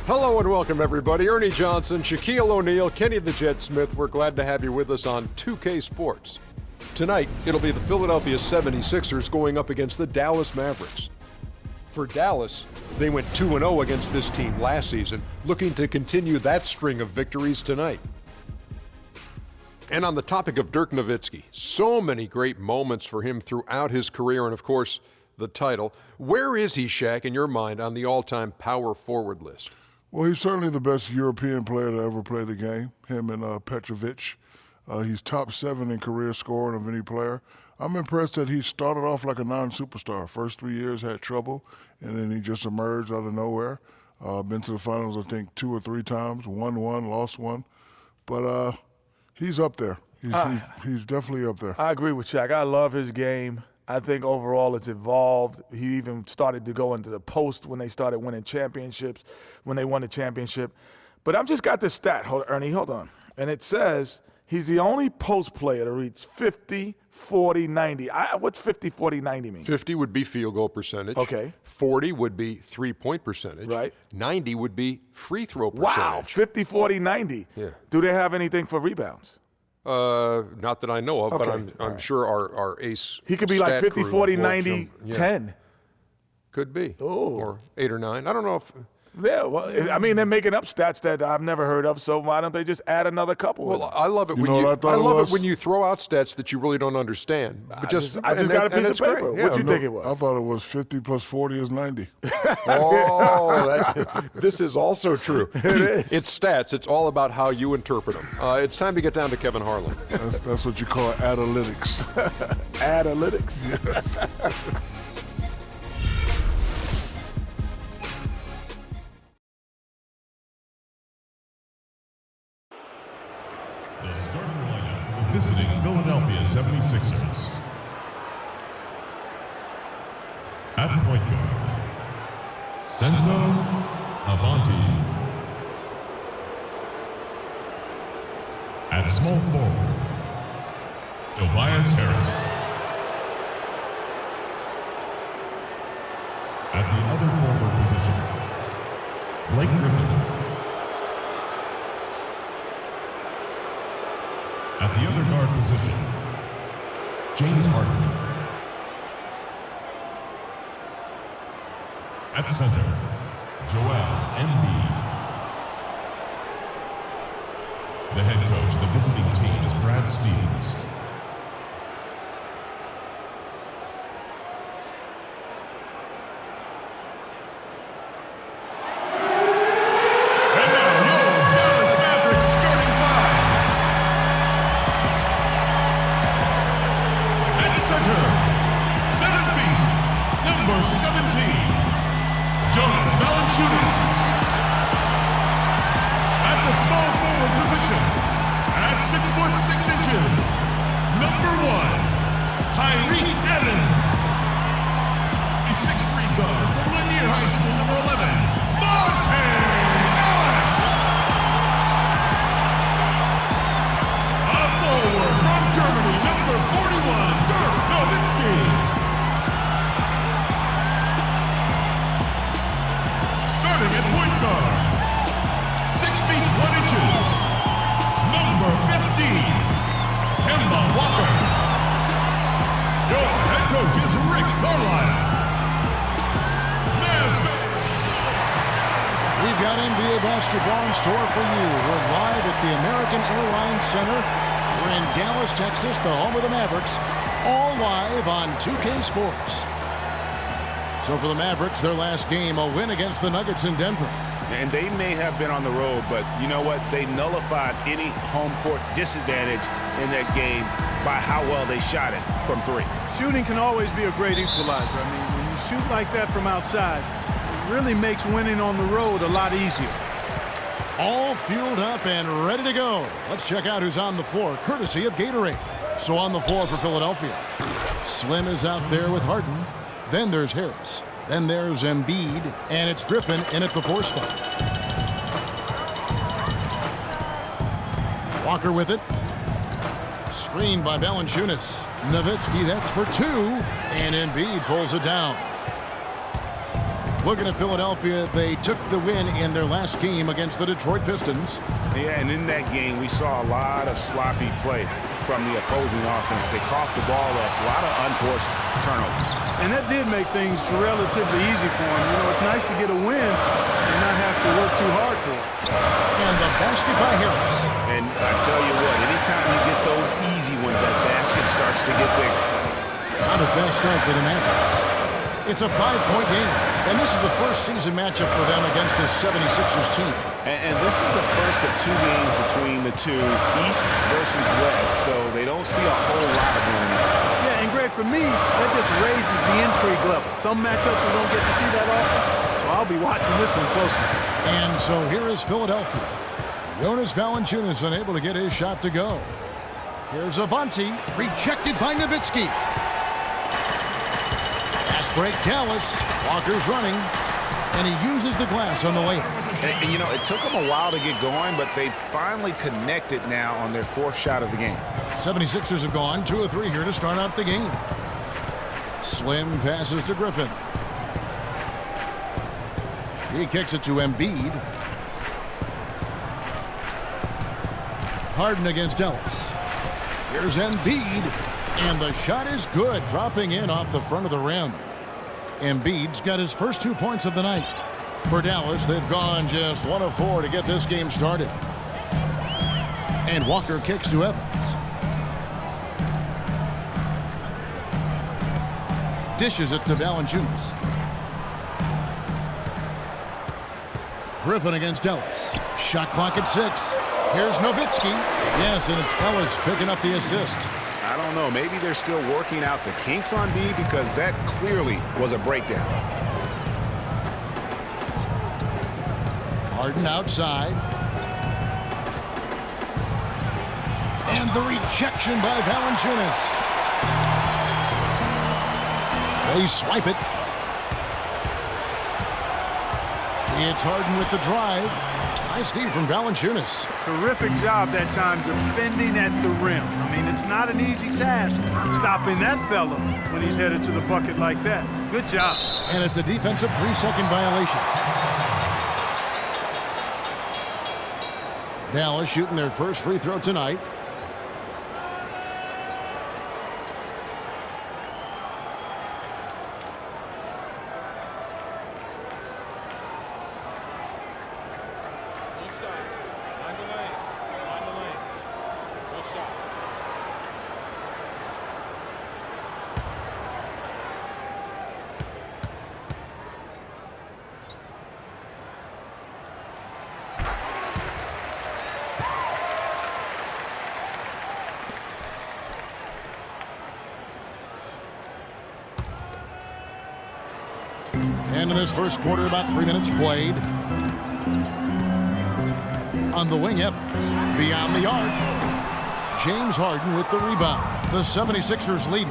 Hello and welcome, everybody. Ernie Johnson, Shaquille O'Neal, Kenny the Jet Smith. We're glad to have you with us on 2K Sports. Tonight, it'll be the Philadelphia 76ers going up against the Dallas Mavericks. For Dallas, they went 2-0 against this team last season, looking to continue that string of victories tonight. And on the topic of Dirk Nowitzki, so many great moments for him throughout his career and, of course, the title. Where is he, Shaq, in your mind, on the all-time power forward list? Well, he's certainly the best European player to ever play the game, him and Petrovic. He's top 7 in career scoring of any player. I'm impressed that he started off like a non-superstar. First 3 years had trouble, and then he just emerged out of nowhere. Been to the finals, I think, 2 or 3 times, won one, lost one. But he's up there. He's definitely up there. I agree with Shaq. I love his game. I think overall it's evolved. He even started to go into the post when they started winning championships, when they won the championship. But I've just got this stat, Ernie, hold on. And it says he's the only post player to reach 50, 40, 90. What's 50, 40, 90 mean? 50 would be field goal percentage. Okay. 40 would be three-point percentage. Right. 90 would be free throw percentage. Wow, 50, 40, 90. Yeah. Do they have anything for rebounds? Not that I know of, Okay. but I'm sure our ace. He could be stat like 50, crew 40, will 90, yeah. 10. Could be. Oh. Or 8 or 9. I don't know if. Yeah, well, I mean, they're making up stats that I've never heard of, so why don't they just add another couple? Well, I love it You when know you. what I thought I it love was? it when you throw out stats that you really don't understand. But I just got a piece of paper. Yeah. What'd you think it was? I thought it was 50 plus 40 is 90. Oh, this is also true. It's stats. It's all about how you interpret them. It's time to get down to Kevin Harlan. That's what you call analytics. Analytics. Yes. The starting lineup for the visiting Philadelphia 76ers. At point guard, Senso Avanti. At small forward, Tobias Harris. At the other forward position, Blake Griffin. At the other guard position, James Harden. At center, Joel Embiid. The head coach of the visiting team is Brad Stevens. And now, your Dallas Mavericks starting five. At center, 7 feet, number 17, Jonas Valanciunas. At the small forward position, at 6 foot 6 inches, number 1, Tyreke Evans. A 6'3" guard from Lanier High School, number 11, Monte Ellis. A forward from Germany, number 41, Dirk Nowitzki. Starting at point guard, 6 feet 1 inches, number 15, Kemba Walker. Your head coach is Rick Carlisle. Mavs fans. We've got NBA basketball in store for you. We're live at the American Airlines Center. We're in Dallas, Texas, the home of the Mavericks. All live on 2K Sports. So for the Mavericks, their last game, a win against the Nuggets in Denver. And they may have been on the road, but you know what? They nullified any home court disadvantage in that game by how well they shot it from 3. Shooting can always be a great equalizer. I mean, when you shoot like that from outside, it really makes winning on the road a lot easier. All fueled up and ready to go. Let's check out who's on the floor, courtesy of Gatorade. So on the floor for Philadelphia, Slim is out there with Harden. Then there's Harris. Then there's Embiid. And it's Griffin in at the 4 spot. Walker with it. Screened by Valanciunas. Nowitzki, that's for 2. And Embiid pulls it down. Looking at Philadelphia, they took the win in their last game against the Detroit Pistons. Yeah, and in that game, we saw a lot of sloppy play from the opposing offense. They coughed the ball up, a lot of unforced turnovers. And that did make things relatively easy for him. You know, it's nice to get a win and not have to work too hard for it. And the basket by Harris. And I tell you what, anytime you get those easy ones, that basket starts to get bigger. Not a fast start for the Mavericks. It's a 5-point game, and this is the first season matchup for them against this 76ers team. And this is the first of 2 games between the two, East versus West, so they don't see a whole lot of one another. Yeah, and Greg, for me, that just raises the intrigue level. Some matchups we don't get to see that often, so I'll be watching this one closely. And so here is Philadelphia. Jonas Valanciunas unable to get his shot to go. Here's Avanti, rejected by Nowitzki. Fast break, Dallas. Walker's running, and he uses the glass on the layup. And, you know, it took them a while to get going, but they finally connected now on their 4th shot of the game. 76ers have gone 2 of 3 here to start out the game. Slim passes to Griffin. He kicks it to Embiid. Harden against Ellis. Here's Embiid, and the shot is good, dropping in off the front of the rim. Embiid's got his first 2 points of the night. For Dallas, they've gone just 1 of 4 to get this game started. And Walker kicks to Evans. Dishes it to Valanciunas. Griffin against Ellis. Shot clock at 6. Here's Nowitzki. Yes, and it's Ellis picking up the assist. I don't know. Maybe they're still working out the kinks on D because that clearly was a breakdown. Harden outside. And the rejection by Valanciunas. They swipe it. It's Harden with the drive. Nice D from Valanciunas. Terrific job that time defending at the rim. I mean, it's not an easy task stopping that fella when he's headed to the bucket like that. Good job. And it's a defensive 3-second violation. Dallas shooting their first free throw tonight. And in this first quarter, about 3 minutes played. On the wing, Evans. Beyond the arc. James Harden with the rebound. The 76ers leading.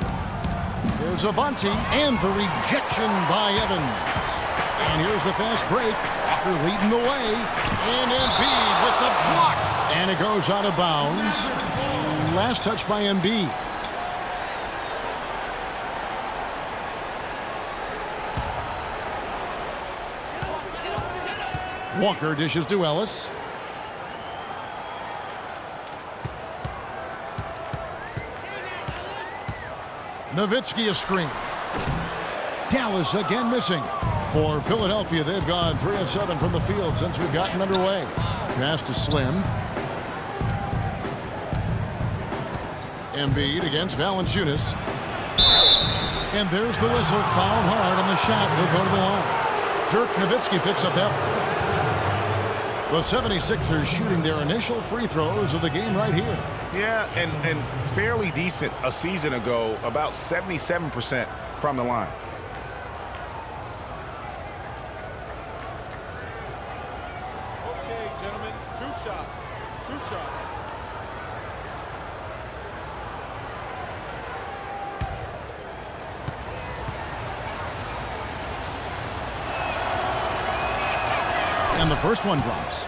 There's Avanti and the rejection by Evans. And here's the fast break. Walker leading the way. And Embiid with the block. And it goes out of bounds. Last touch by Embiid. Walker dishes to Ellis. Nowitzki a screen. Dallas again missing. For Philadelphia, they've gone 3 of 7 from the field since we've gotten underway. Pass to Slim. Embiid against Valanciunas. And there's the whistle. Fouled hard on the shot. He'll go to the line. Dirk Nowitzki picks up that. The 76ers shooting their initial free throws of the game right here. Yeah, and fairly decent a season ago, about 77% from the line. Okay, gentlemen, 2 shots. 2 shots. And the first one drops.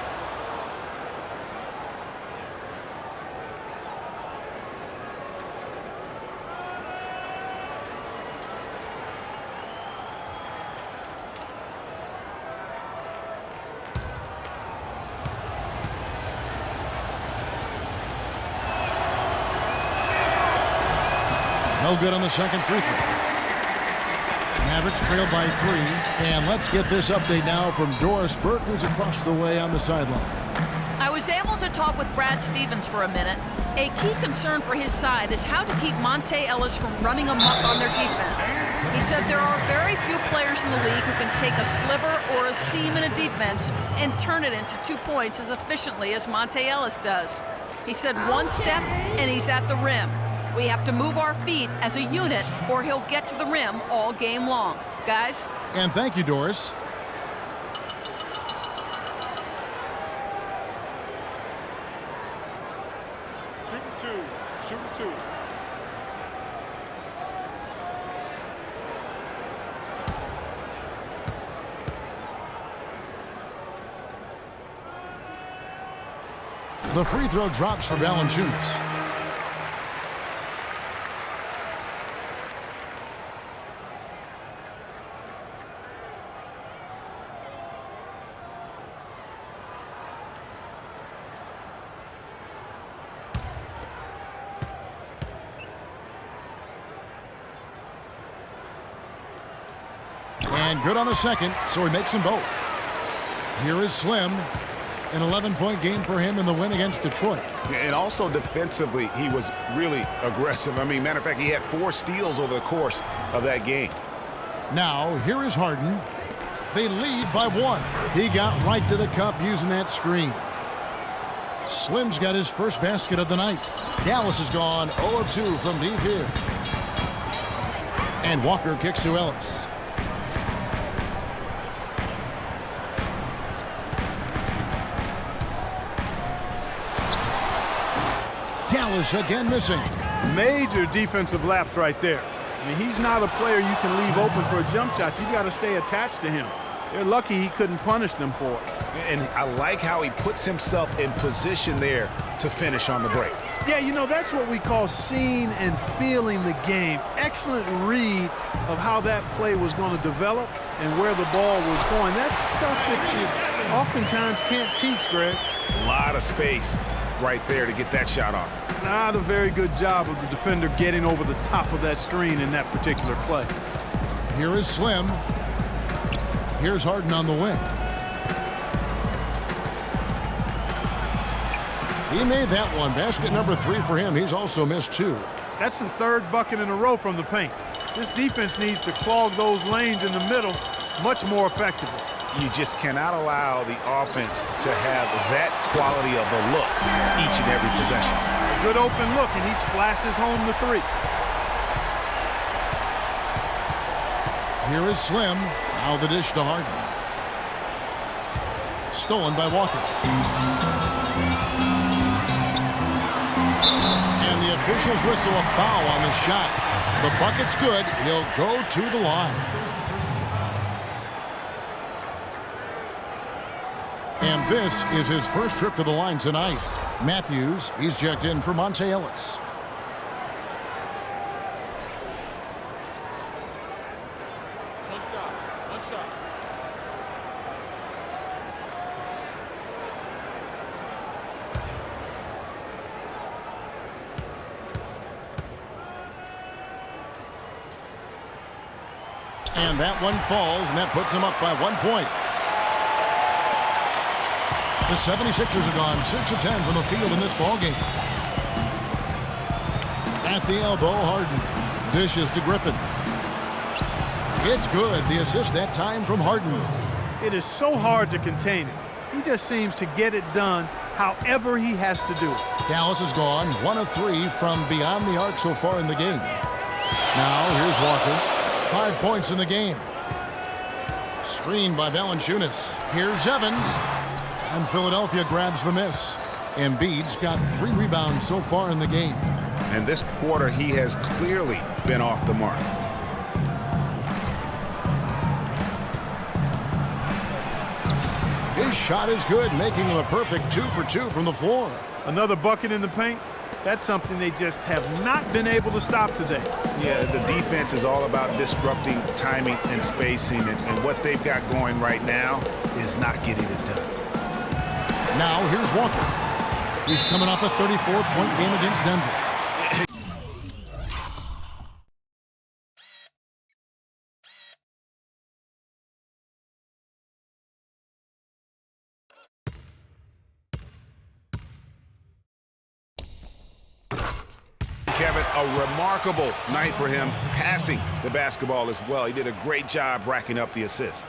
No good on the second free throw. Mavericks trail by 3. And let's get this update now from Doris Burke, who's across the way on the sideline. I was able to talk with Brad Stevens for a minute. A key concern for his side is how to keep Monte Ellis from running amok on their defense. He said there are very few players in the league who can take a sliver or a seam in a defense and turn it into 2 points as efficiently as Monte Ellis does. He said one step and he's at the rim. We have to move our feet as a unit or he'll get to the rim all game long. Guys? And thank you, Doris. Shooting two. The free throw drops for Valanciunas. And good on the second, so he makes them both. Here is Slim. An 11-point game for him in the win against Detroit. And also defensively, he was really aggressive. I mean, matter of fact, he had 4 steals over the course of that game. Now, here is Harden. They lead by 1. He got right to the cup using that screen. Slim's got his first basket of the night. Dallas is gone 0 of 2 from deep here. And Walker kicks to Ellis. Dallas again missing. Major defensive lapse right there. I mean, he's not a player you can leave open for a jump shot. You got to stay attached to him. They're lucky he couldn't punish them for it. And I like how he puts himself in position there to finish on the break. Yeah, you know, that's what we call seeing and feeling the game. Excellent read of how that play was going to develop and where the ball was going. That's stuff that you oftentimes can't teach, Greg. A lot of space right there to get that shot off. Not a very good job of the defender getting over the top of that screen in that particular play. Here is Slim. Here's Harden on the wing. He made that one. Basket number 3 for him. He's also missed 2. That's the 3rd bucket in a row from the paint. This defense needs to clog those lanes in the middle much more effectively. You just cannot allow the offense to have that quality of a look each and every possession. A good open look, and he splashes home the 3. Here is Slim. Now the dish to Harden. Stolen by Walker. And the officials whistle a foul on the shot. The bucket's good. He'll go to the line. And this is his first trip to the line tonight. Matthews, he's checked in for Monte Ellis. One shot. And that one falls, and that puts him up by 1 point. The 76ers have gone 6 of 10 from the field in this ballgame. At the elbow, Harden dishes to Griffin. It's good. The assist that time from Harden. It is so hard to contain it. He just seems to get it done however he has to do it. Dallas is gone 1 of 3 from beyond the arc so far in the game. Now here's Walker. 5 points in the game. Screened by Valanciunas. Here's Evans. And Philadelphia grabs the miss. Embiid's got 3 rebounds so far in the game. And this quarter, he has clearly been off the mark. His shot is good, making him a perfect 2 for 2 from the floor. Another bucket in the paint. That's something they just have not been able to stop today. Yeah, the defense is all about disrupting timing and spacing, and what they've got going right now is not getting it done. Now here's Walker. He's coming off a 34-point game against Denver. a remarkable night for him passing the basketball as well. He did a great job racking up the assists.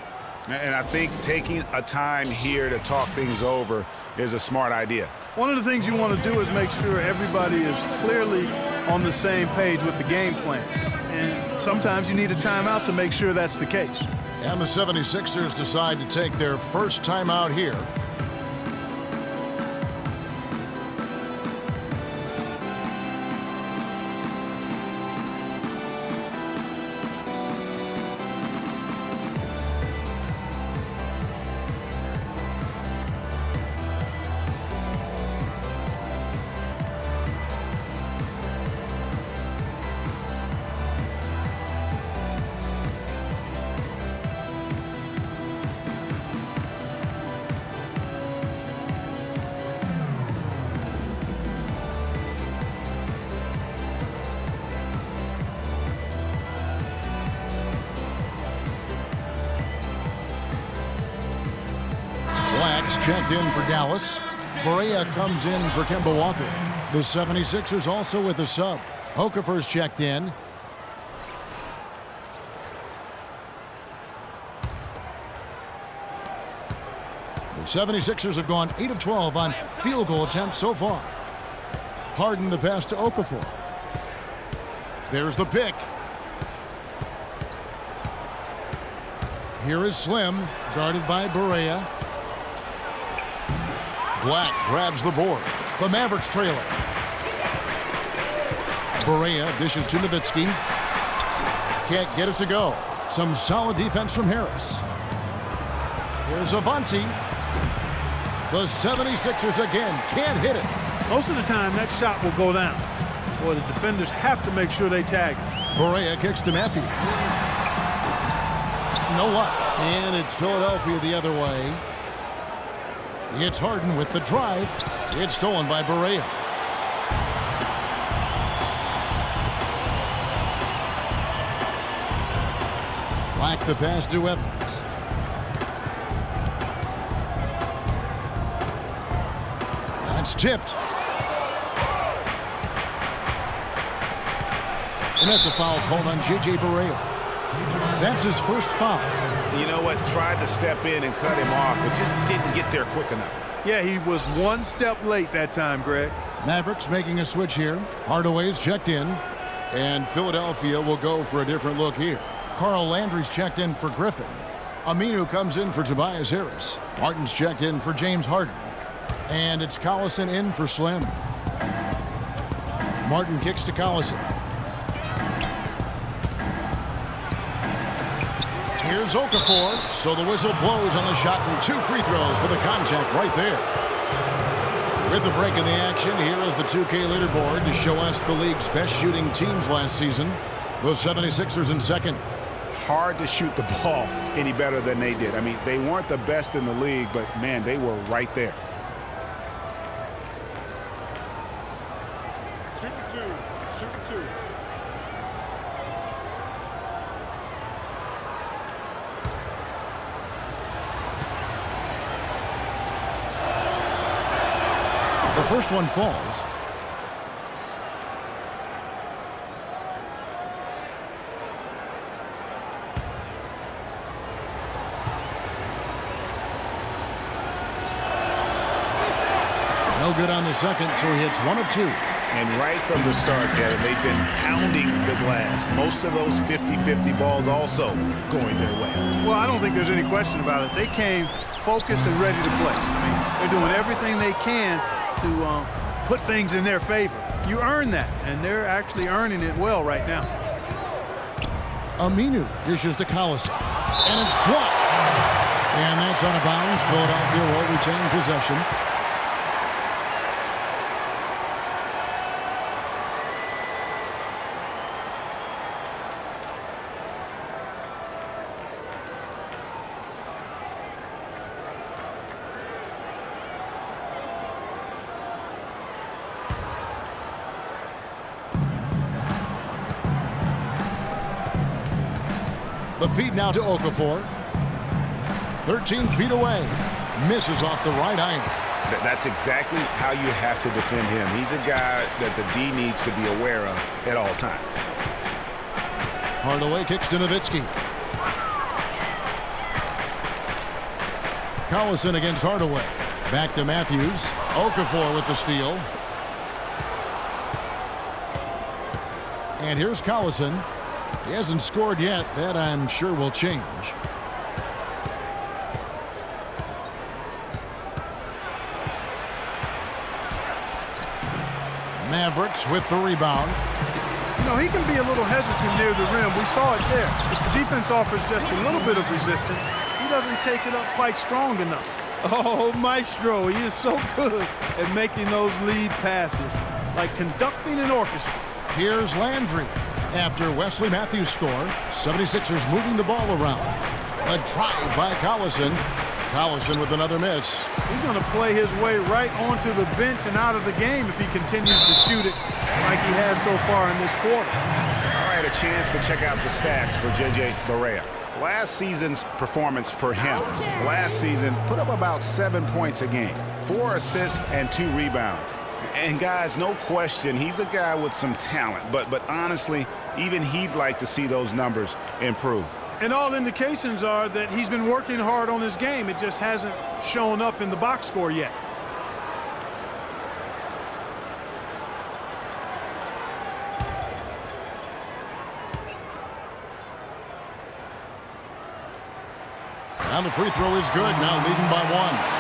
And I think taking a time here to talk things over is a smart idea. One of the things you want to do is make sure everybody is clearly on the same page with the game plan. And sometimes you need a timeout to make sure that's the case. And the 76ers decide to take their first timeout here. Checked in for Dallas. Berea comes in for Kemba Walker. The 76ers also with a sub. Okafor's checked in. The 76ers have gone 8 of 12 on field goal attempts so far. Harden the pass to Okafor. There's the pick. Here is Slim, guarded by Berea. Black grabs the board. The Mavericks trailer. Berea dishes to Nowitzki. Can't get it to go. Some solid defense from Harris. Here's Avanti. The 76ers again can't hit it. Most of the time, that shot will go down. Boy, the defenders have to make sure they tag it. Berea kicks to Matthews. No luck. And it's Philadelphia the other way. It's Harden with the drive. It's stolen by Berea. Black the pass to Evans. That's tipped. And that's a foul called on J.J. Berea. That's his first foul. You know what? Tried to step in and cut him off, but just didn't get there quick enough. Yeah, he was one step late that time, Greg. Mavericks making a switch here. Hardaway's checked in. And Philadelphia will go for a different look here. Carl Landry's checked in for Griffin. Aminu comes in for Tobias Harris. Martin's checked in for James Harden. And it's Collison in for Slim. Martin kicks to Collison. Here's Okafor, so the whistle blows on the shot and 2 free throws for the contact right there. With the break in the action, here is the 2K leaderboard to show us the league's best shooting teams last season. The 76ers in second. Hard to shoot the ball any better than they did. I mean, they weren't the best in the league, but man, they were right there. Shoot the two. Shoot the two. The first one falls. No good on the second, so he hits 1 of 2. And right from the start, Kevin, they've been pounding the glass. Most of those 50-50 balls also going their way. Well, I don't think there's any question about it. They came focused and ready to play. I mean, they're doing everything they can to put things in their favor. You earn that, and they're actually earning it well right now. Aminu dishes to Collison, and it's blocked. And that's out of bounds. Philadelphia will retain possession. The feed now to Okafor. 13 feet away. Misses off the right iron. That's exactly how you have to defend him. He's a guy that the D needs to be aware of at all times. Hardaway kicks to Nowitzki. Collison against Hardaway. Back to Matthews. Okafor with the steal. And here's Collison. He hasn't scored yet. That, I'm sure, will change. Mavericks with the rebound. You know, he can be a little hesitant near the rim. We saw it there. If the defense offers just a little bit of resistance, he doesn't take it up quite strong enough. Oh, Maestro, he is so good at making those lead passes, like conducting an orchestra. Here's Landry. After Wesley Matthews' score, 76ers moving the ball around. A drive by Collison. Collison with another miss. He's going to play his way right onto the bench and out of the game if he continues to shoot it like he has so far in this quarter. All right, a chance to check out the stats for J.J. Barea. Last season's performance for him. Last season, put up about 7 points a game, 4 assists and 2 rebounds. And guys, no question, he's a guy with some talent. But honestly, even he'd like to see those numbers improve. And all indications are that he's been working hard on his game. It just hasn't shown up in the box score yet. And the free throw is good, now leading by 1.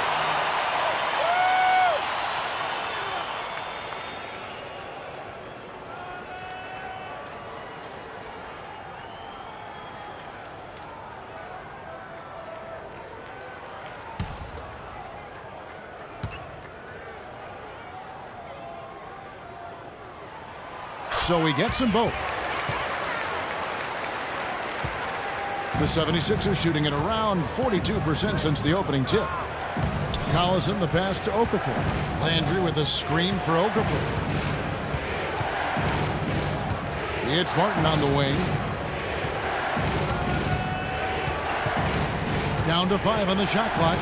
So he gets them both. The 76ers shooting at around 42% since the opening tip. Collison the pass to Okafor. Landry with a screen for Okafor. It's Martin on the wing. Down to 5 on the shot clock.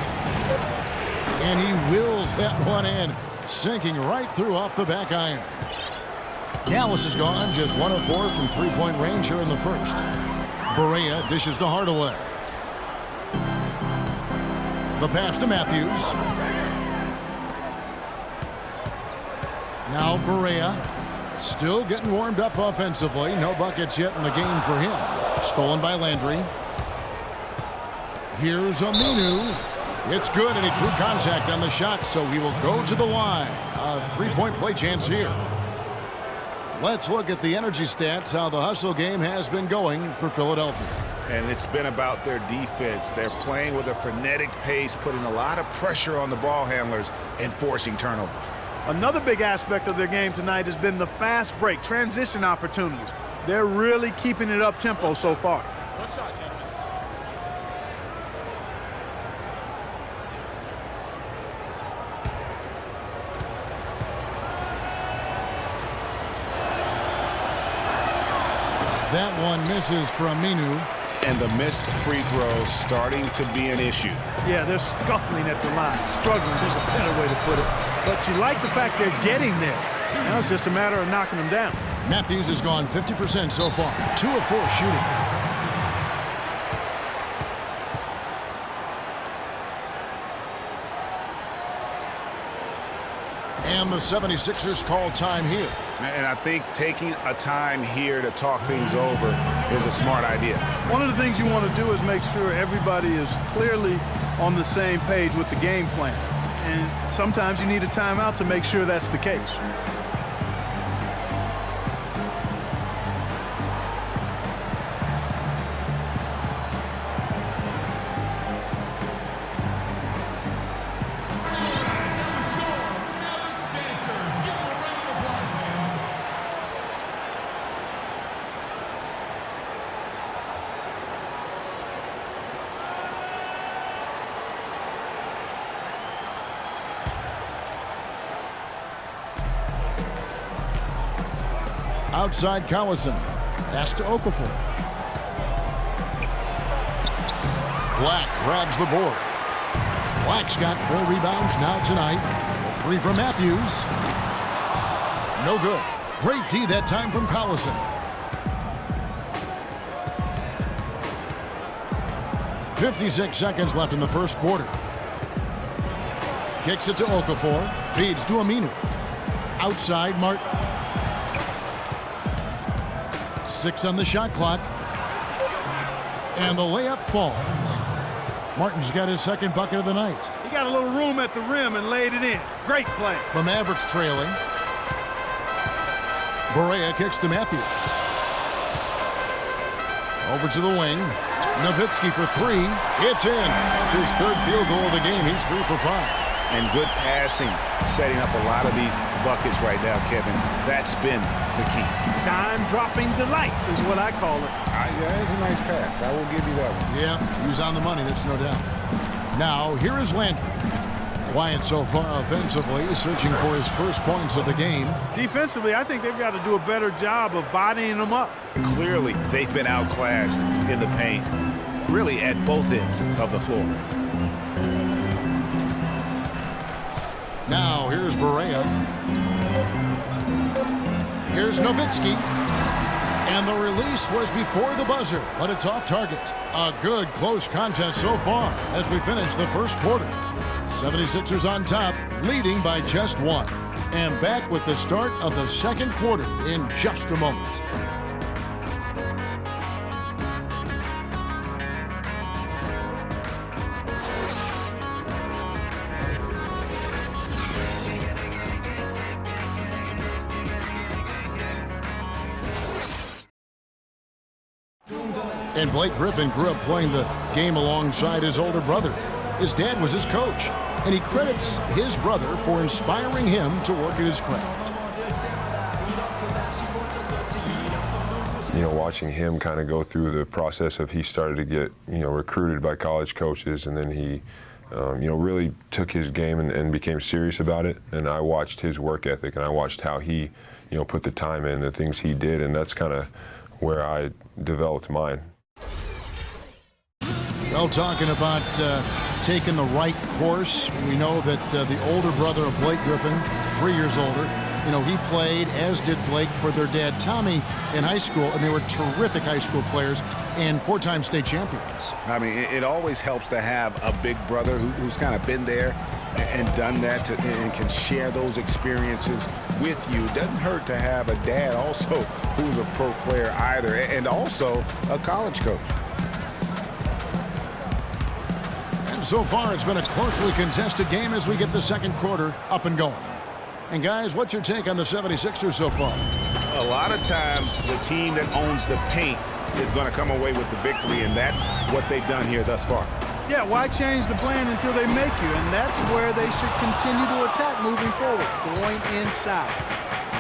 And he wills that one in, sinking right through off the back iron. Dallas is gone, just 1 of 4 from three-point range here in the first. Barea dishes to Hardaway. The pass to Matthews. Now Barea still getting warmed up offensively. No buckets yet in the game for him. Stolen by Landry. Here's Aminu. It's good, and he drew contact on the shot, so he will go to the line. A three-point play chance here. Let's look at the energy stats, how the hustle game has been going for Philadelphia. And it's been about their defense. They're playing with a frenetic pace, putting a lot of pressure on the ball handlers and forcing turnovers. Another big aspect of their game tonight has been the fast break, transition opportunities. They're really keeping it up tempo so far. One shot, gentlemen. That one misses for Aminu. And the missed free throws starting to be an issue. Yeah, they're scuffling at the line, struggling. There's a better way to put it. But you like the fact they're getting there. Now it's just a matter of knocking them down. Matthews has gone 50% so far. 2 of 4 shooting. And the 76ers call time here. And I think taking a time here to talk things over is a smart idea. One of the things you want to do is make sure everybody is clearly on the same page with the game plan. And sometimes you need a timeout to make sure that's the case. Outside Collison. Pass to Okafor. Black grabs the board. Black's got 4 rebounds now tonight. 3 from Matthews. No good. Great D that time from Collison. .56 seconds left in the first quarter. Kicks it to Okafor. Feeds to Aminu. Outside, Martin. 6 on the shot clock. And the layup falls. Martin's got his second bucket of the night. He got a little room at the rim and laid it in. Great play. The Mavericks trailing. Barea kicks to Matthews. Over to the wing. Nowitzki for 3. It's in. That's his third field goal of the game. He's 3 for 5. And good passing, setting up a lot of these buckets right now, Kevin. That's been the key. Dime-dropping delights is what I call it. Yeah, it's a nice pass. I will give you that one. Yeah, he was on the money, that's no doubt. Now, here is Landry. Quiet so far offensively, searching for his first points of the game. Defensively, I think they've got to do a better job of bodying them up. Clearly, they've been outclassed in the paint, really at both ends of the floor. Now, here's Barea. Here's Nowitzki. And the release was before the buzzer, but it's off target. A good, close contest so far as we finish the first quarter. 76ers on top, leading by just 1. And back with the start of the second quarter in just a moment. And Blake Griffin grew up playing the game alongside his older brother. His dad was his coach, and he credits his brother for inspiring him to work at his craft. You know, watching him kind of go through the process of he started to get, recruited by college coaches, and then he, really took his game and became serious about it. And I watched his work ethic, and I watched how he, put the time in, the things he did, and that's kind of where I developed mine. Well, talking about taking the right course, we know that the older brother of Blake Griffin, 3 years older, he played, as did Blake, for their dad Tommy in high school, and they were terrific high school players and 4-time state champions. I mean, it always helps to have a big brother who's kind of been there and done that and can share those experiences with you. It doesn't hurt to have a dad also who's a pro player either, and also a college coach. And so far, it's been a closely contested game as we get the second quarter up and going. And guys, what's your take on the 76ers so far? A lot of times, the team that owns the paint is going to come away with the victory, and that's what they've done here thus far. Yeah, why change the plan until they make you? And that's where they should continue to attack moving forward, going inside.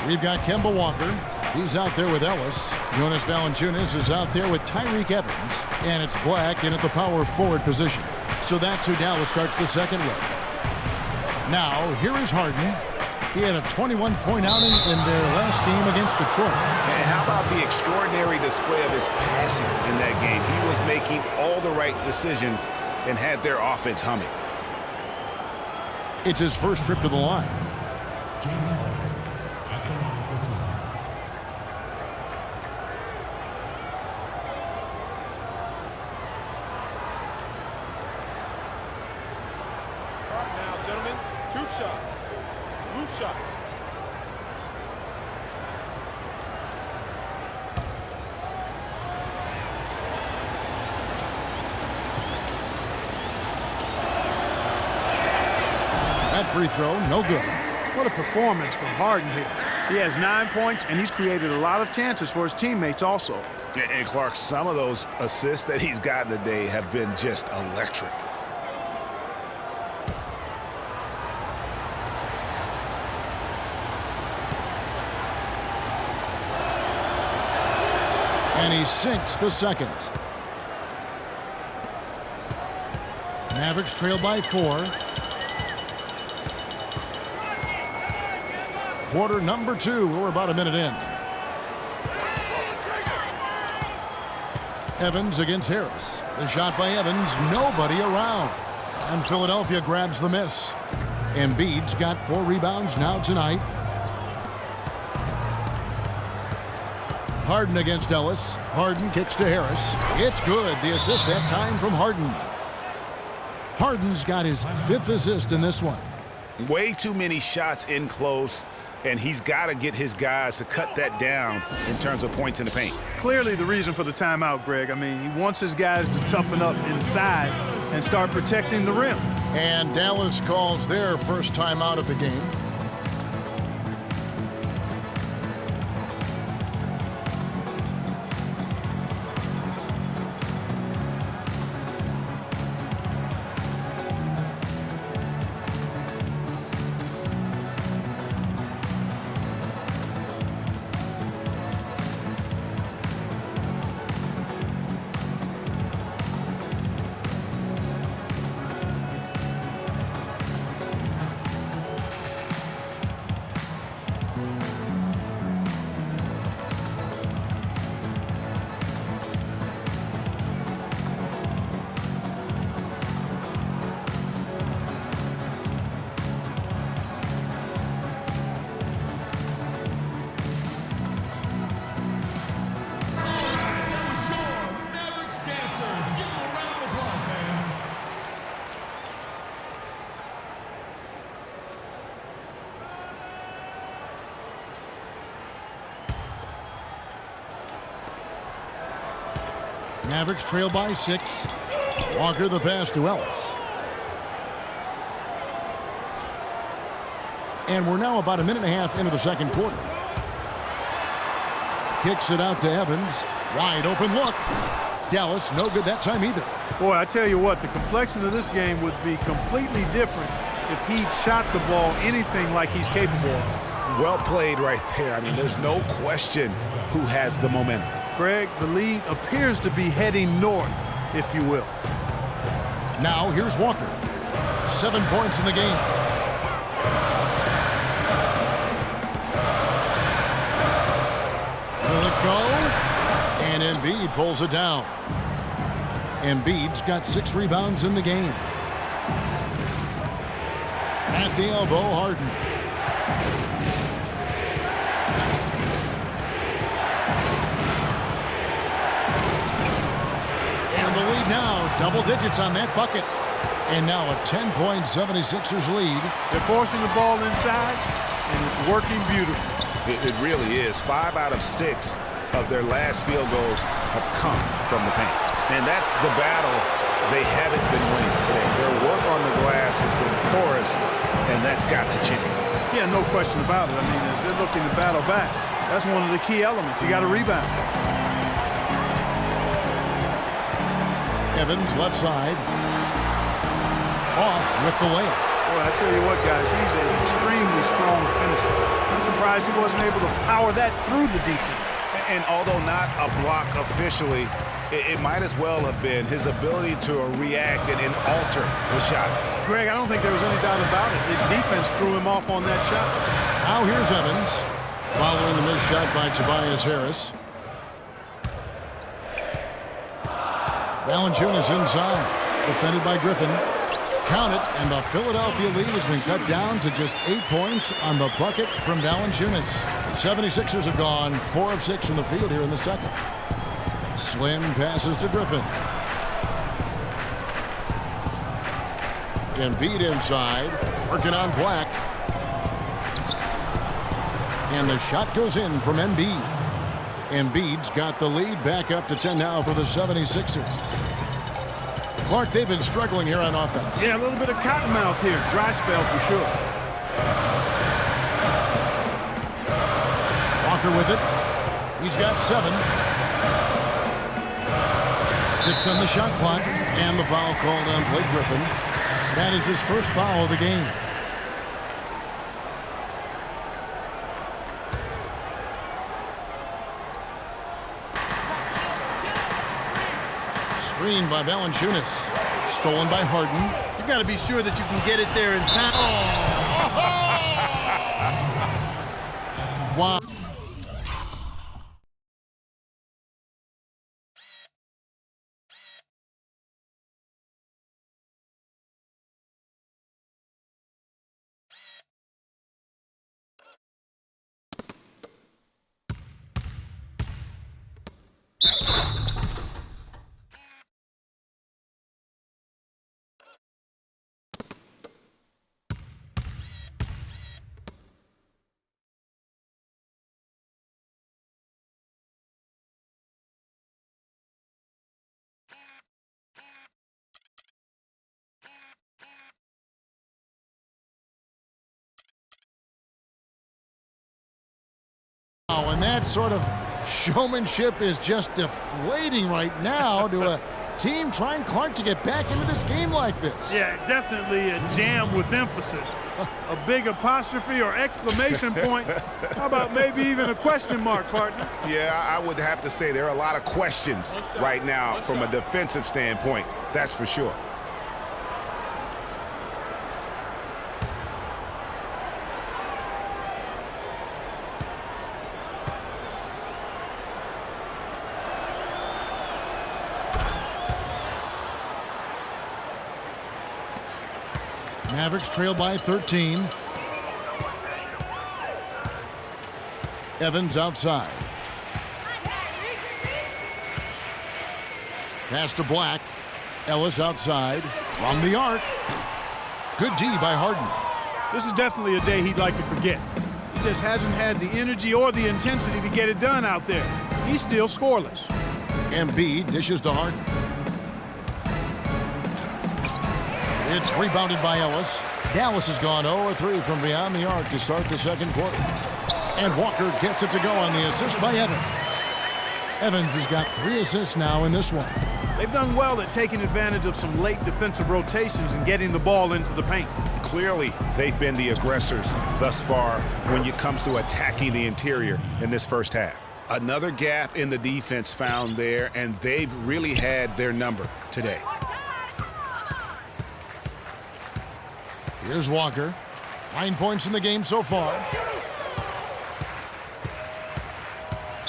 We've got Kemba Walker. He's out there with Ellis. Jonas Valanciunas is out there with Tyreke Evans. And it's Black in at the power forward position. So that's who Dallas starts the second with. Now, here is Harden. He had a 21-point outing in their last game against Detroit. And how about the extraordinary display of his passing in that game? He was making all the right decisions and had their offense humming. It's his first trip to the line. All right now, gentlemen, 2 shots. Loop shot. That free throw, no good. What a performance from Harden here. He has 9 points, and he's created a lot of chances for his teammates also. And Clark, some of those assists that he's gotten today have been just electric. And he sinks the second. Mavericks trail by 4. Quarter number 2. We're about a minute in. Evans against Harris. The shot by Evans. Nobody around. And Philadelphia grabs the miss. Embiid's got 4 rebounds now tonight. Harden against Ellis. Harden kicks to Harris. It's good. The assist that time from Harden. Harden's got his 5th assist in this one. Way too many shots in close, and he's got to get his guys to cut that down in terms of points in the paint. Clearly the reason for the timeout, Greg. I mean, he wants his guys to toughen up inside and start protecting the rim. And Dallas calls their first timeout of the game. Mavericks dancers. Give them a round of applause, fans. Mavericks trail by 6. Walker the pass to Ellis. And we're now about a minute and a half into the second quarter. Kicks it out to Evans. Wide open look. Dallas, no good that time either. Boy, I tell you what, the complexion of this game would be completely different if he shot the ball anything like he's capable of. Well played right there. I mean, there's no question who has the momentum. Greg, the lead appears to be heading north, if you will. Now here's Walker. 7 points in the game. Will it go? And Embiid pulls it down. Embiid's got 6 rebounds in the game. At the elbow, Harden. And the lead now, double digits on that bucket. And now a 10-point 76ers lead. They're forcing the ball inside, and it's working beautifully. It really is. 5 out of 6 of their last field goals have come from the paint. And that's the battle they haven't been winning today. Their work on the glass has been porous, and that's got to change. Yeah, no question about it. I mean, as they're looking to battle back, that's one of the key elements. You got to rebound. Evans left side. Off with the layup. Boy, I tell you what, guys, he's an extremely strong finisher. I'm surprised he wasn't able to power that through the defense. And although not a block officially, it might as well have been his ability to react and alter the shot. Greg, I don't think there was any doubt about it. His defense threw him off on that shot. Now here's Evans, following the missed shot by Tobias Harris. Valanciunas inside, defended by Griffin. Count it, and the Philadelphia lead has been cut down to just 8 points on the bucket from Valanciunas. The 76ers have gone 4 of 6 from the field here in the second. Slim passes to Griffin. Embiid inside, working on Black. And the shot goes in from Embiid. Embiid's got the lead back up to 10 now for the 76ers. Clark, they've been struggling here on offense. Yeah, a little bit of cottonmouth here. Dry spell for sure. Walker with it. He's got 7. 6 on the shot clock. And the foul called on Blake Griffin. That is his first foul of the game. Screen by Valanciunas. Stolen by Harden. You've got to be sure that you can get it there in time. Oh. Wow. And that sort of showmanship is just deflating right now to a team trying Clark to get back into this game like this. Yeah, definitely a jam with emphasis. A big apostrophe or exclamation point. How about maybe even a question mark, partner? Yeah, I would have to say there are a lot of questions right now from a defensive standpoint. That's for sure. Mavericks trail by 13. Evans outside. Pass to Black. Ellis outside. From the arc. Good D by Harden. This is definitely a day he'd like to forget. He just hasn't had the energy or the intensity to get it done out there. He's still scoreless. Embiid dishes to Harden. It's rebounded by Ellis. Dallas has gone 0-3 from beyond the arc to start the second quarter. And Walker gets it to go on the assist by Evans. Evans has got 3 assists now in this one. They've done well at taking advantage of some late defensive rotations and getting the ball into the paint. Clearly, they've been the aggressors thus far when it comes to attacking the interior in this first half. Another gap in the defense found there, and they've really had their number today. Here's Walker. 9 points in the game so far.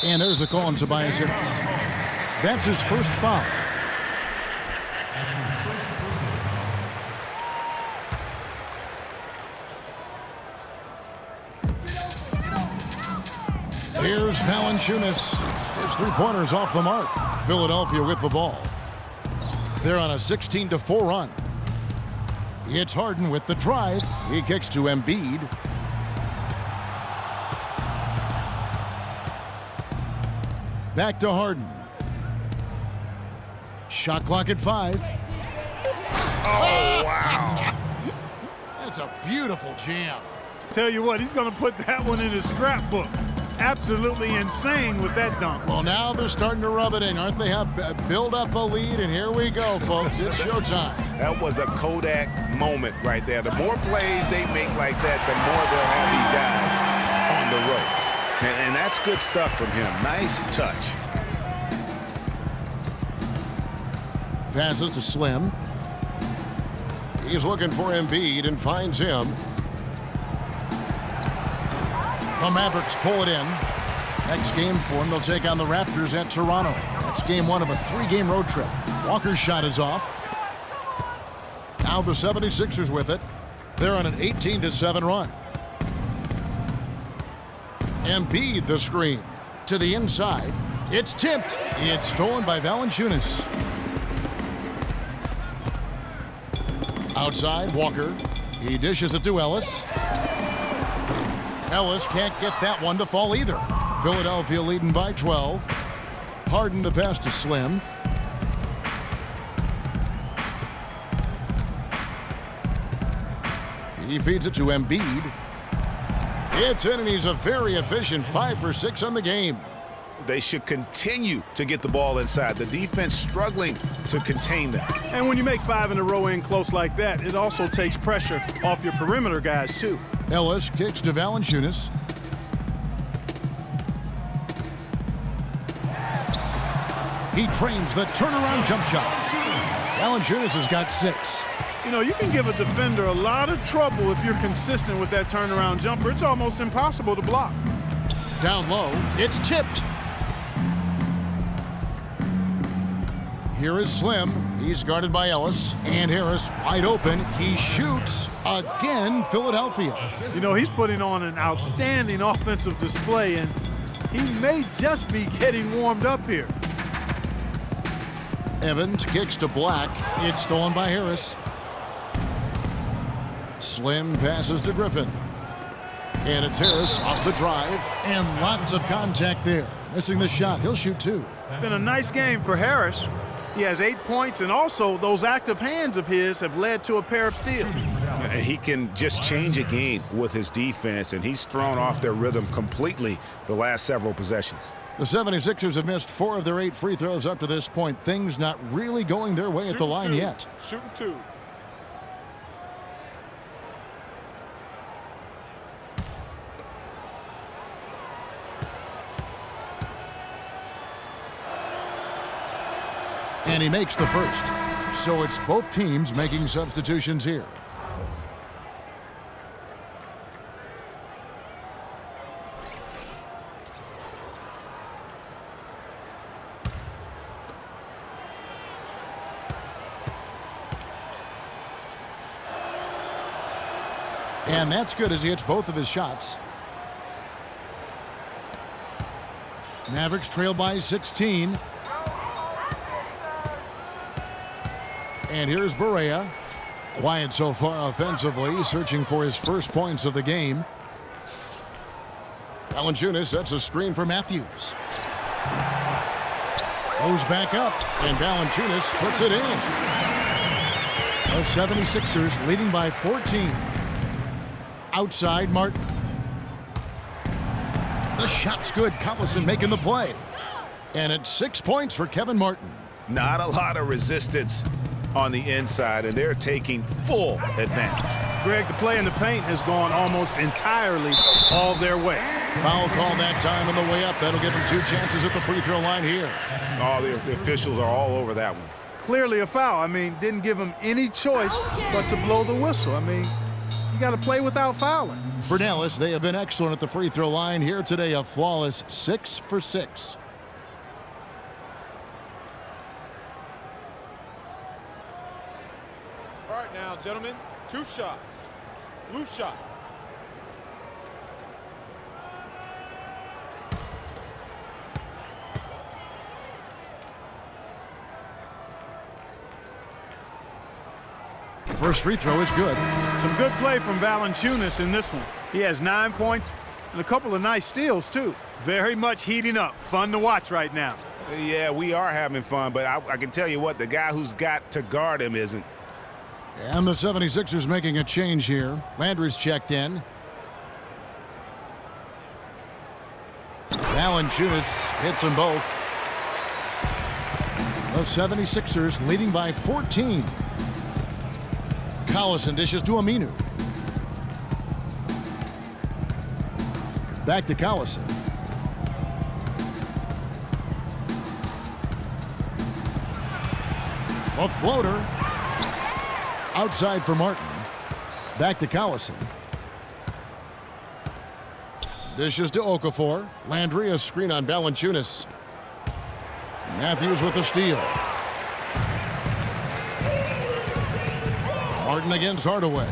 And there's the call on Tobias Harris. That's his first foul. Here's Valanciunas. His 3-pointers off the mark. Philadelphia with the ball. They're on a 16-4 run. It's Harden with the drive. He kicks to Embiid. Back to Harden. Shot clock at 5. Oh, wow. That's a beautiful jam. Tell you what, he's going to put that one in his scrapbook. Absolutely insane with that dunk. Well, now they're starting to rub it in, aren't they? Build up a lead, and here we go, folks. It's showtime. That was a Kodak moment right there. The more plays they make like that, the more they'll have these guys on the ropes. And that's good stuff from him. Nice touch. Passes to Slim. He's looking for Embiid and finds him. The Mavericks pull it in. Next game for them, they'll take on the Raptors at Toronto. That's game 1 of a 3-game road trip. Walker's shot is off. Now the 76ers with it. They're on an 18-7 run. Embiid the screen. To the inside. It's tipped. It's stolen by Valanciunas. Outside, Walker. He dishes it to Ellis. Ellis can't get that one to fall either. Philadelphia leading by 12. Harden to pass to Slim. He feeds it to Embiid. It's in, and he's a very efficient 5 for 6 on the game. They should continue to get the ball inside. The defense struggling to contain them. And when you make 5 in a row in close like that, it also takes pressure off your perimeter guys, too. Ellis kicks to Valanciunas. He trains the turnaround jump shot. Valanciunas has got 6. You know, you can give a defender a lot of trouble if you're consistent with that turnaround jumper. It's almost impossible to block. Down low, it's tipped. Here is Slim. He's guarded by Ellis. And Harris wide open. He shoots again, Philadelphia. You know, he's putting on an outstanding offensive display, and he may just be getting warmed up here. Evans kicks to Black. It's stolen by Harris. Slim passes to Griffin. And it's Harris off the drive. And lots of contact there. Missing the shot. He'll shoot 2. It's been a nice game for Harris. He has 8 points, and also those active hands of his have led to a pair of steals. He can just change a game with his defense, and he's thrown off their rhythm completely the last several possessions. The 76ers have missed 4 of their 8 free throws up to this point. Things not really going their way at the line yet. Shooting 2. And he makes the first. So it's both teams making substitutions here. And that's good as he hits both of his shots. Mavericks trail by 16. And here's Barea. Quiet so far offensively, searching for his first points of the game. Valanciunas sets a screen for Matthews. Goes back up, and Valanciunas puts it in. The 76ers leading by 14. Outside, Martin. The shot's good. Collison making the play. And it's 6 points for Kevin Martin. Not a lot of resistance on the inside, and they're taking full advantage. Greg, the play in the paint has gone almost entirely all their way. Foul call that time on the way up. That'll give him 2 chances at the free throw line here. Oh, the officials are all over that one. Clearly a foul. I mean, didn't give him any choice but to blow the whistle. I mean, you got to play without fouling. For Dallas, they have been excellent at the free throw line here today. A flawless 6 for 6. All right now, gentlemen, 2 shots. Loose shots. First free throw is good. Some good play from Valanciunas in this one. He has 9 points and a couple of nice steals, too. Very much heating up. Fun to watch right now. Yeah, we are having fun, but I can tell you what, the guy who's got to guard him isn't. And the 76ers making a change here. Landry's checked in. Valanciunas hits them both. The 76ers leading by 14. Collison dishes to Aminu. Back to Collison. A floater. Outside for Martin. Back to Collison. Dishes to Okafor. Landry, a screen on Valanciunas. Matthews with the steal. Martin against Hardaway.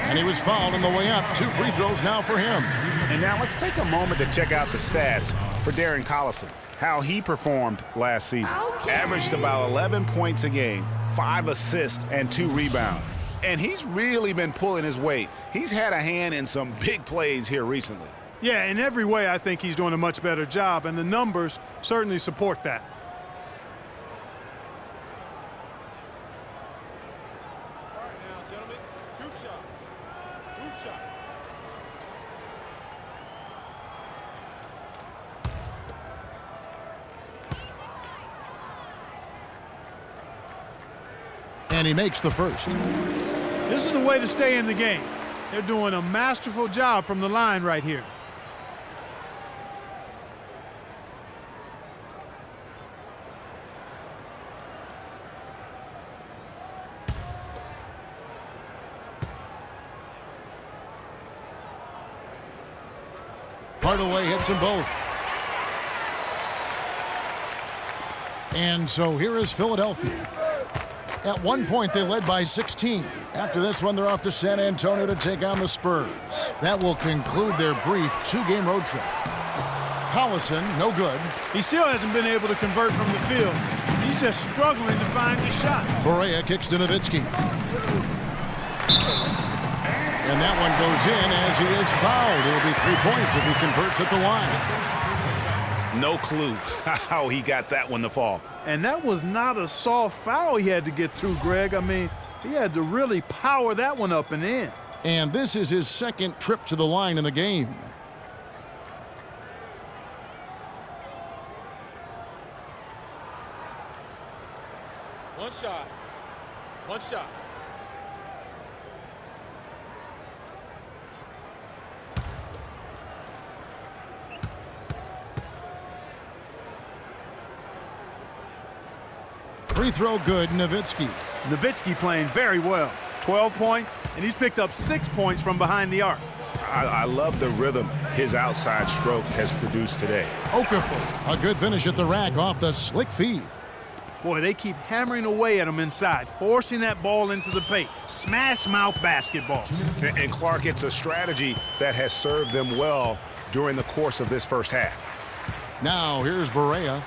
And he was fouled on the way up. 2 free throws now for him. And now let's take a moment to check out the stats for Darren Collison. How he performed last season. Averaged about 11 points a game, 5 assists, and 2 rebounds. And he's really been pulling his weight. He's had a hand in some big plays here recently. Yeah, in every way, I think he's doing a much better job, and the numbers certainly support that. All right now, gentlemen, 2 shots. Loose shots. And he makes the first. This is the way to stay in the game. They're doing a masterful job from the line right here. Hardaway hits them both. And so here is Philadelphia. At one point, they led by 16. After this one, they're off to San Antonio to take on the Spurs. That will conclude their brief 2-game road trip. Collison, no good. He still hasn't been able to convert from the field. He's just struggling to find the shot. Barea kicks to Nowitzki. And that one goes in as he is fouled. It'll be 3 points if he converts at the line. No clue how he got that one to fall. And that was not a soft foul he had to get through, Greg. I mean, he had to really power that one up and in. And this is his second trip to the line in the game. One shot. One shot. Free throw good, Nowitzki. Nowitzki playing very well. 12 points, and he's picked up 6 points from behind the arc. I love the rhythm his outside stroke has produced today. Okafor, a good finish at the rack off the slick feed. Boy, they keep hammering away at him inside, forcing that ball into the paint. Smash mouth basketball. And Clark, it's a strategy that has served them well during the course of this first half. Now here's Barea.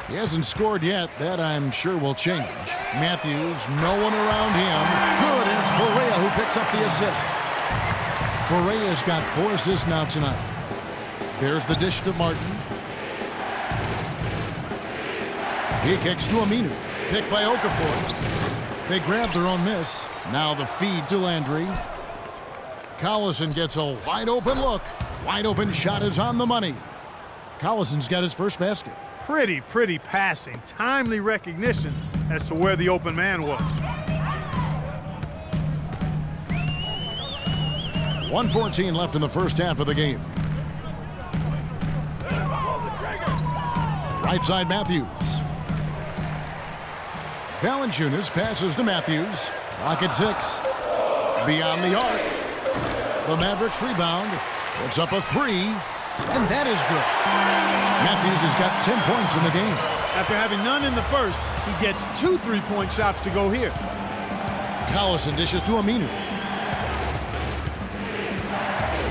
He hasn't scored yet. That I'm sure will change. Matthews, no one around him. Good, and it's Barea who picks up the assist. Barea's got 4 assists now tonight. There's the dish to Martin. He kicks to Aminu. Picked by Okafor. They grab their own miss. Now the feed to Landry. Collison gets a wide open look. Wide open shot is on the money. Collison's got his first basket. Pretty passing. Timely recognition as to where the open man was. 1:14 left in the first half of the game. Right side Matthews. Valanciunas passes to Matthews. Rocket 6. Beyond the arc. The Mavericks rebound. Puts up a 3. And that is good. Matthews has got 10 points in the game. After having none in the first, he gets 2 3-point shots to go here. Collison dishes to Aminu.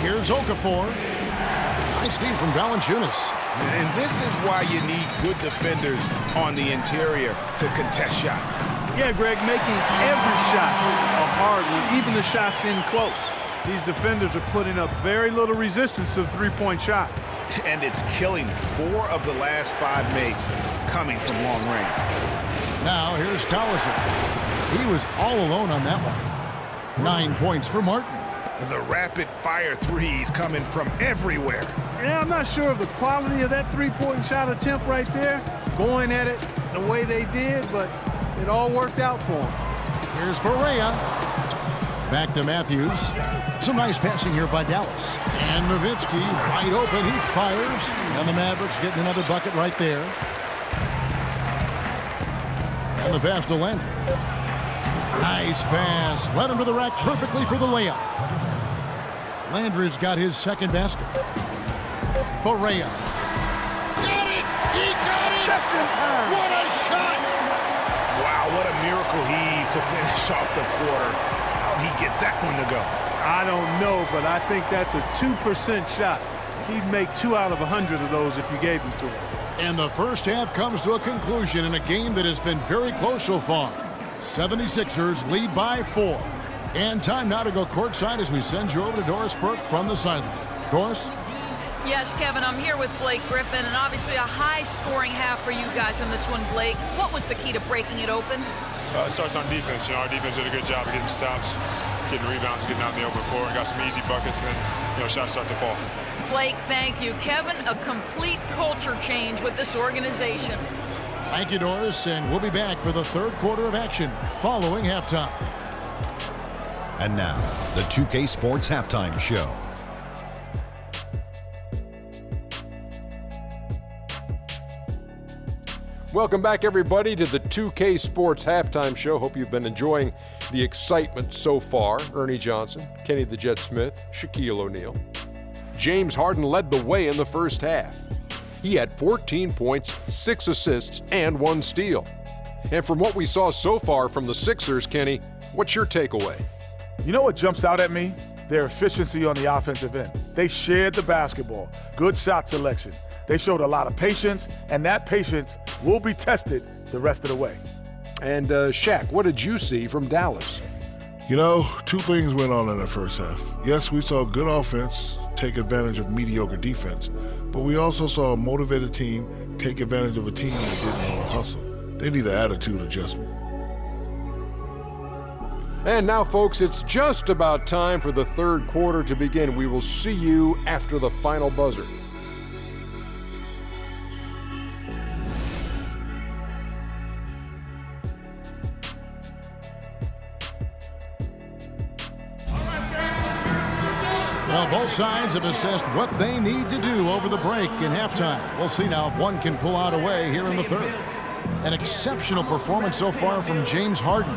Here's Okafor. Nice feed from Valanciunas. And this is why you need good defenders on the interior to contest shots. Yeah, Greg, making every shot a hard one, even the shots in close. These defenders are putting up very little resistance to the 3-point shot. And it's killing 4 of the last 5 makes coming from long range. Now here's Collison. He was all alone on that one. 9 points for Martin. The rapid-fire threes coming from everywhere. Yeah, I'm not sure of the quality of that 3-point shot attempt right there, going at it the way they did, but it all worked out for him. Here's Barea. Back to Matthews. Some nice passing here by Dallas. And Nowitzki, wide open, he fires. And the Mavericks getting another bucket right there. And the pass to Landry. Nice pass. Led him to the rack perfectly for the layup. Landry's got his second basket. Barea. Got it! He got it! Just in time. What a shot! Wow, what a miracle heave to finish off the quarter. How'd he get that one to go? I don't know, but I think that's a 2% shot. He'd make 2 out of 100 of those if you gave them to him. And the first half comes to a conclusion in a game that has been very close so far. 76ers lead by 4. And time now to go courtside as we send you over to Doris Burke from the sideline. Doris? Yes, Kevin, I'm here with Blake Griffin, and obviously a high-scoring half for you guys in this one, Blake. What was the key to breaking it open? It starts on defense. Our defense did a good job of getting stops, getting rebounds, getting out in the open floor, and got some easy buckets, and then shots start to fall. Blake, thank you. Kevin, a complete culture change with this organization. Thank you, Doris, and we'll be back for the third quarter of action following halftime. And now, the 2K Sports Halftime Show. Welcome back, everybody, to the 2K Sports Halftime Show. Hope you've been enjoying the excitement so far. Ernie Johnson, Kenny the Jet Smith, Shaquille O'Neal. James Harden led the way in the first half. He had 14 points, 6 assists, and 1 steal. And from what we saw so far from the Sixers, Kenny, what's your takeaway? You know what jumps out at me? Their efficiency on the offensive end. They shared the basketball. Good shot selection. They showed a lot of patience, and that patience will be tested the rest of the way. And Shaq, what did you see from Dallas? You know, two things went on in that first half. Yes, we saw good offense take advantage of mediocre defense, but we also saw a motivated team take advantage of a team that didn't know how to hustle. They need an attitude adjustment. And now, folks, it's just about time for the third quarter to begin. We will see you after the final buzzer. Well, both sides have assessed what they need to do over the break in halftime. We'll see now if one can pull out a way here in the third. An exceptional performance so far from James Harden.